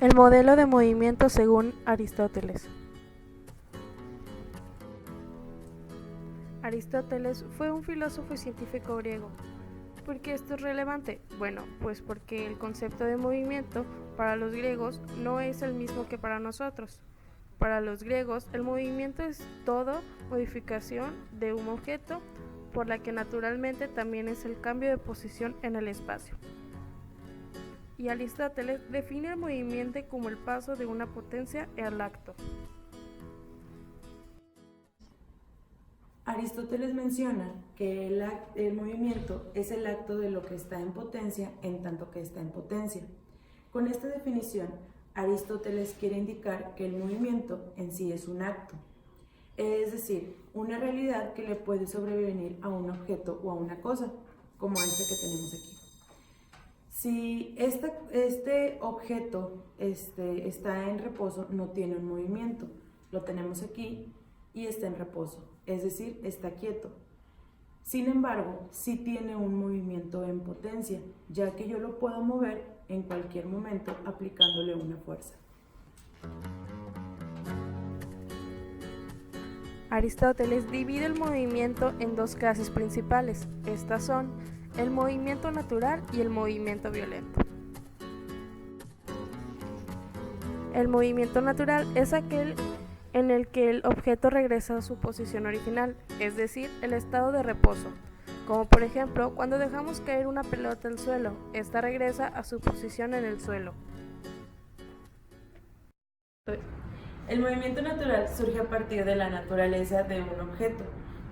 El modelo de movimiento según Aristóteles. Aristóteles fue un filósofo y científico griego. ¿Por qué esto es relevante? Bueno, pues porque el concepto de movimiento para los griegos no es el mismo que para nosotros. Para los griegos, el movimiento es todo modificación de un objeto, por la que naturalmente también es el cambio de posición en el espacio. Y Aristóteles define el movimiento como el paso de una potencia al acto. Aristóteles menciona que el movimiento es el acto de lo que está en potencia en tanto que está en potencia. Con esta definición, Aristóteles quiere indicar que el movimiento en sí es un acto, es decir, una realidad que le puede sobrevenir a un objeto o a una cosa, como este que tenemos aquí. Si este objeto está en reposo, no tiene un movimiento. Lo tenemos aquí y está en reposo, es decir, está quieto. Sin embargo, sí tiene un movimiento en potencia, ya que yo lo puedo mover en cualquier momento aplicándole una fuerza. Aristóteles divide el movimiento en dos clases principales. Estas son el movimiento natural y el movimiento violento. El movimiento natural es aquel en el que el objeto regresa a su posición original, es decir, el estado de reposo, como por ejemplo cuando dejamos caer una pelota al suelo, esta regresa a su posición en el suelo. El movimiento natural surge a partir de la naturaleza de un objeto.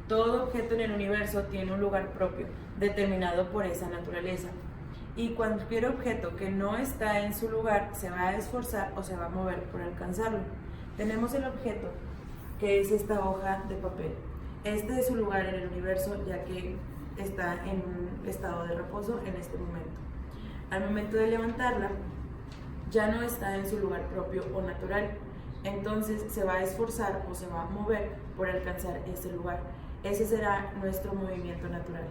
Todo objeto en el universo tiene un lugar propio, determinado por esa naturaleza. Y cualquier objeto que no está en su lugar se va a esforzar o se va a mover por alcanzarlo. Tenemos el objeto, que es esta hoja de papel. Este es su lugar en el universo, ya que está en un estado de reposo en este momento. Al momento de levantarla, ya no está en su lugar propio o natural. Entonces se va a esforzar o se va a mover por alcanzar ese lugar. Ese será nuestro movimiento natural.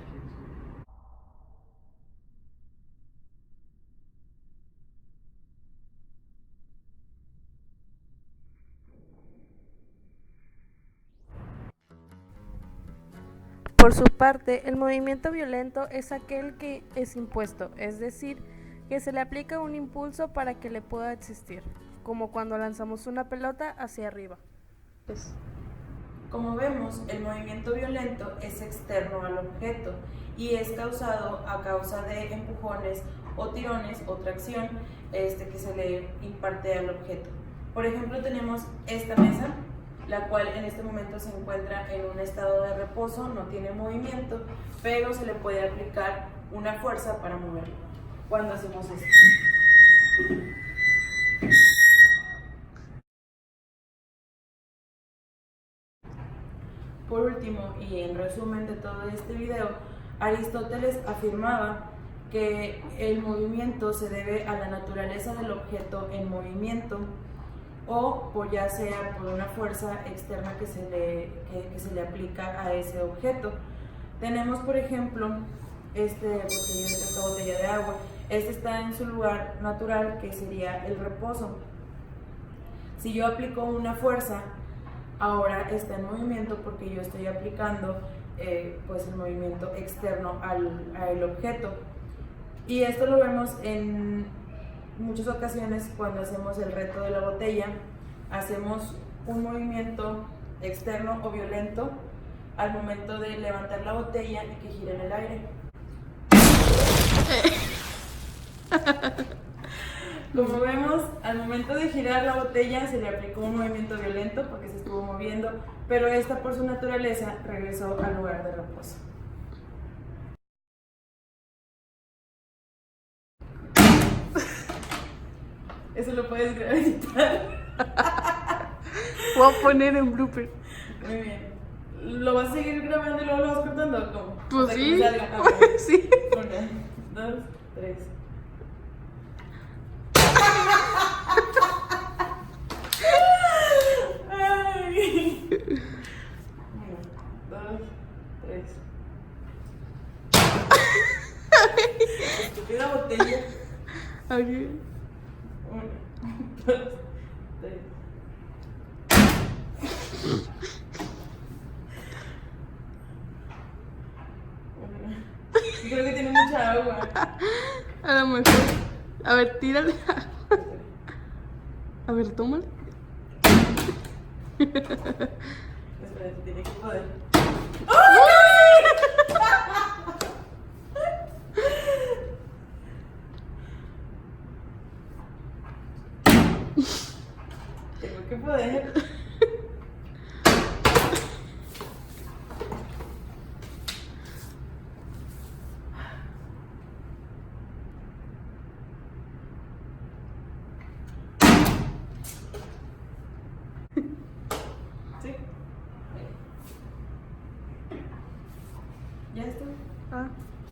Por su parte, el movimiento violento es aquel que es impuesto, es decir, que se le aplica un impulso para que le pueda existir, como cuando lanzamos una pelota hacia arriba. Como vemos, el movimiento violento es externo al objeto y es causado a causa de empujones o tirones o tracción que se le imparte al objeto. Por ejemplo, tenemos esta mesa, la cual en este momento se encuentra en un estado de reposo, no tiene movimiento, pero se le puede aplicar una fuerza para moverlo. Cuando hacemos esto. Por último, y en resumen de todo este video, Aristóteles afirmaba que el movimiento se debe a la naturaleza del objeto en movimiento o ya sea por una fuerza externa que se le aplica a ese objeto. Tenemos, por ejemplo, esta botella de agua. Está en su lugar natural, que sería el reposo. Si yo aplico una fuerza, ahora está en movimiento porque yo estoy aplicando pues el movimiento externo al objeto. Y esto lo vemos en muchas ocasiones cuando hacemos el reto de la botella. Hacemos un movimiento externo o violento al momento de levantar la botella y que gire en el aire. Como vemos, al momento de girar la botella se le aplicó un movimiento violento porque se estuvo moviendo, pero esta por su naturaleza regresó al lugar de reposo. Eso lo puedes editar. Voy a poner en blooper. Muy bien. ¿Lo vas a seguir grabando y luego lo vas cortando o cómo? Pues o sea, sí. Que salga. Okay. Sí. 1, 2, 3. Ay. 1, 2, 3. Estúpida botella. Okay. 1, 2, 3. Creo que tiene mucha agua. A lo mejor. A ver, tírale. A ver, tómale. Espera, tiene que poder. Tengo que poder.